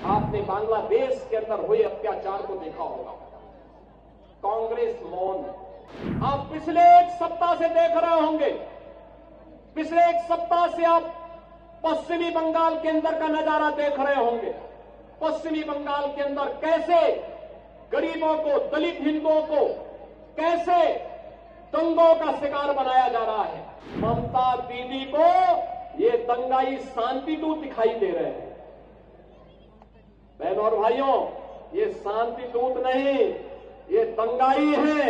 आपने बांग्लादेश के अंदर हुए अत्याचार को देखा होगा। कांग्रेस मौन। आप पिछले एक सप्ताह से देख रहे होंगे, पिछले एक सप्ताह से आप पश्चिमी बंगाल के अंदर का नजारा देख रहे होंगे। पश्चिमी बंगाल के अंदर कैसे गरीबों को, दलित हिंदुओं को कैसे दंगों का शिकार बनाया जा रहा है। ममता दीदी को ये दंगाई शांति दूत दिखाई दे रहे हैं। बहनों और भाइयों, ये शांति दूत नहीं, ये दंगाई है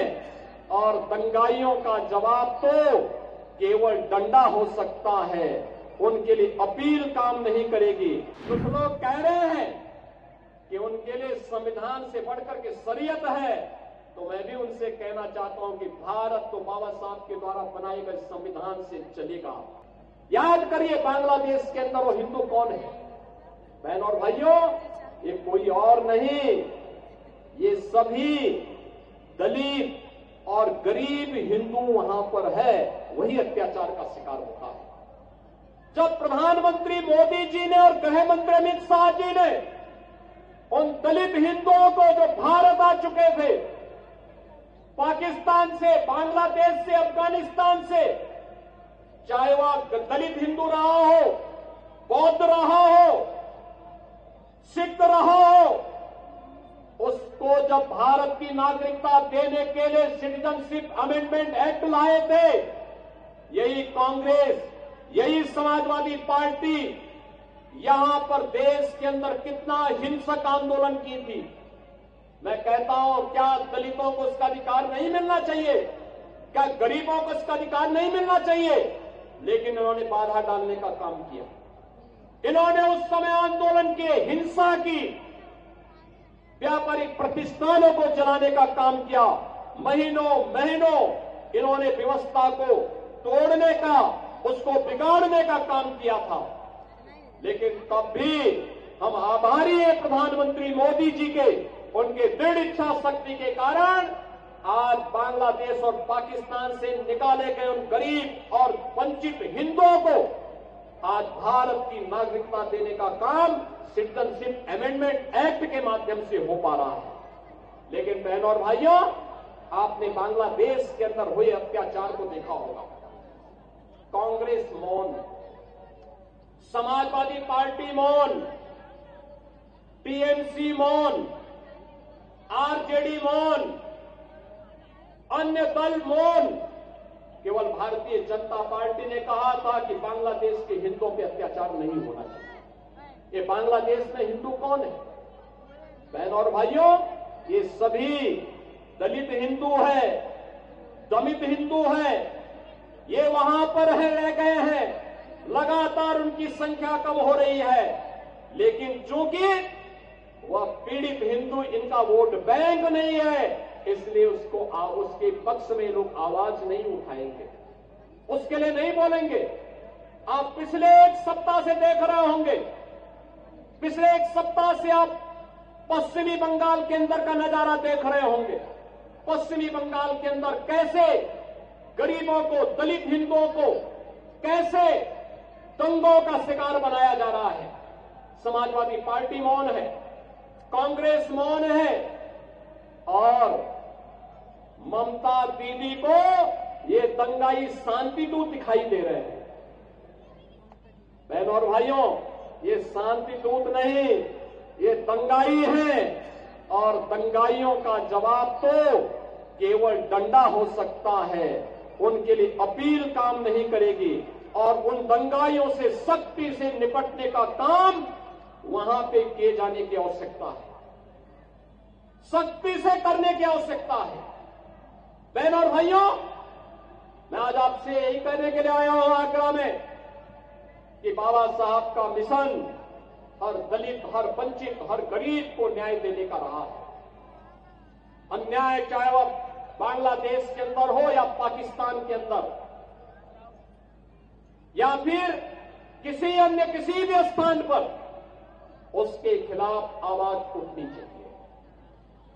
और दंगाइयों का जवाब तो केवल डंडा हो सकता है। उनके लिए अपील काम नहीं करेगी। कुछ लोग कह रहे हैं कि उनके लिए संविधान से बढ़कर के शरीयत है, तो मैं भी उनसे कहना चाहता हूं कि भारत तो बाबा साहब के द्वारा बनाए गए संविधान से चलेगा। याद करिए बांग्लादेश के अंदर वो हिंदू कौन है। बहनों और भाइयों, ये कोई और नहीं, ये सभी दलित और गरीब हिंदू वहां पर है, वही अत्याचार का शिकार होता है। जब प्रधानमंत्री मोदी जी ने और गृह मंत्री अमित शाह जी ने उन दलित हिंदुओं को जो भारत आ चुके थे, पाकिस्तान से, बांग्लादेश से, अफगानिस्तान से, चाहे वह दलित हिंदू रहा हो, बौद्ध रहा हो, सिख रहा हो, उसको जब भारत की नागरिकता देने के लिए सिटीजनशिप अमेंडमेंट एक्ट लाए थे, यही कांग्रेस, यही समाजवादी पार्टी यहां पर देश के अंदर कितना हिंसक आंदोलन की थी। मैं कहता हूं, क्या दलितों को इसका अधिकार नहीं मिलना चाहिए? क्या गरीबों को इसका अधिकार नहीं मिलना चाहिए? लेकिन इन्होंने बाधा डालने का काम किया। इन्होंने उस समय आंदोलन के हिंसा की, व्यापारिक प्रतिष्ठानों को जलाने का काम किया। महीनों महीनों इन्होंने व्यवस्था को तोड़ने का, उसको बिगाड़ने का काम किया था। लेकिन तब भी हम आभारी हैं प्रधानमंत्री मोदी जी के, उनके दृढ़ इच्छा शक्ति के कारण आज बांग्लादेश और पाकिस्तान से निकाले गए उन गरीब और वंचित हिंदुओं को आज भारत की नागरिकता देने का काम सिटीजनशिप अमेंडमेंट एक्ट के माध्यम से हो पा रहा है। लेकिन बहनों और भाइयों, आपने बांग्लादेश के अंदर हुए अत्याचार को देखा होगा। कांग्रेस मौन, समाजवादी पार्टी मौन, टीएमसी मौन, आरजेडी मौन, अन्य दल मौन। केवल भारतीय जनता पार्टी ने कहा था कि बांग्लादेश के हिंदुओं पे अत्याचार नहीं होना चाहिए। ये बांग्लादेश में हिंदू कौन है? बहनों और भाइयों, ये सभी दलित हिंदू है, दमित हिंदू है, ये वहां पर रह गए हैं। लगातार उनकी संख्या कम हो रही है, लेकिन चूंकि वह पीड़ित हिंदू इनका वोट बैंक नहीं है, इसलिए उसके पक्ष में लोग आवाज नहीं उठाएंगे, उसके लिए नहीं बोलेंगे। आप पिछले एक सप्ताह से देख रहे होंगे, पिछले एक सप्ताह से आप पश्चिमी बंगाल के अंदर का नजारा देख रहे होंगे। पश्चिमी बंगाल के अंदर कैसे गरीबों को, दलित हिंदुओं को कैसे दंगों का शिकार बनाया जा रहा है। समाजवादी पार्टी मौन है, कांग्रेस मौन है और ममता दीदी को ये दंगाई शांति दूत दिखाई दे रहे हैं। बहनों और भाइयों, ये शांति दूत नहीं, ये दंगाई है और दंगाइयों का जवाब तो केवल डंडा हो सकता है। उनके लिए अपील काम नहीं करेगी और उन दंगाइयों से सख्ती से निपटने का काम वहां पे किए जाने की आवश्यकता है, सख्ती से करने की आवश्यकता है। बहनों और भाइयों, मैं आज आपसे यही कहने के लिए आया हूं आगरा में कि बाबा साहब का मिशन हर दलित, हर वंचित, हर गरीब को न्याय देने का रहा है। अन्याय चाहे वह बांग्लादेश के अंदर हो या पाकिस्तान के अंदर या फिर किसी भी स्थान पर, उसके खिलाफ आवाज उठनी चाहिए,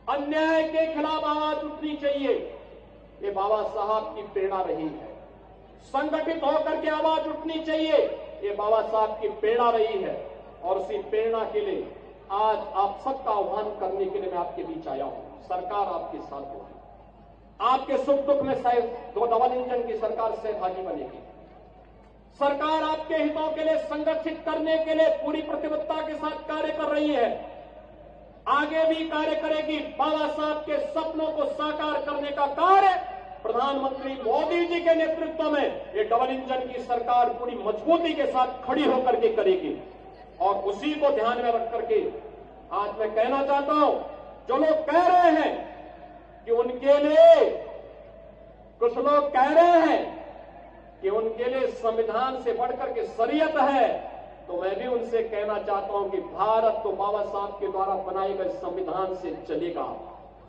अन्याय के खिलाफ आवाज उठनी चाहिए। ये बाबा साहब की प्रेरणा रही है। संगठित होकर के आवाज उठनी चाहिए, ये बाबा साहब की प्रेरणा रही है और उसी प्रेरणा के लिए आज आप सबका आह्वान करने के लिए मैं आपके बीच आया हूं। सरकार आपके साथ होगी, आपके सुख दुख में दो डबल इंजन की सरकार सहभागी बनेगी। सरकार आपके हितों के लिए संगठित करने के लिए पूरी प्रतिबद्धता के साथ कार्य कर रही है, आगे भी कार्य करेगी। बाबा साहब के सपनों को साकार करने का कार्य प्रधानमंत्री मोदी जी के नेतृत्व में ये डबल इंजन की सरकार पूरी मजबूती के साथ खड़ी होकर के करेगी। और उसी को ध्यान में रख करके आज मैं कहना चाहता हूं, जो लोग कह रहे हैं कि उनके लिए, कुछ लोग कह रहे हैं कि उनके लिए संविधान से बढ़कर के शरीयत है, तो मैं भी उनसे कहना चाहता हूं कि भारत तो बाबा साहब के द्वारा बनाए गए संविधान से चलेगा।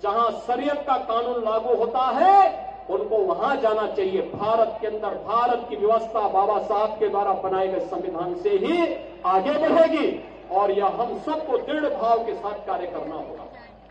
जहां शरीयत का कानून लागू होता है उनको वहां जाना चाहिए। भारत के अंदर भारत की व्यवस्था बाबा साहब के द्वारा बनाए गए संविधान से ही आगे बढ़ेगी और यह हम सबको दृढ़ भाव के साथ कार्य करना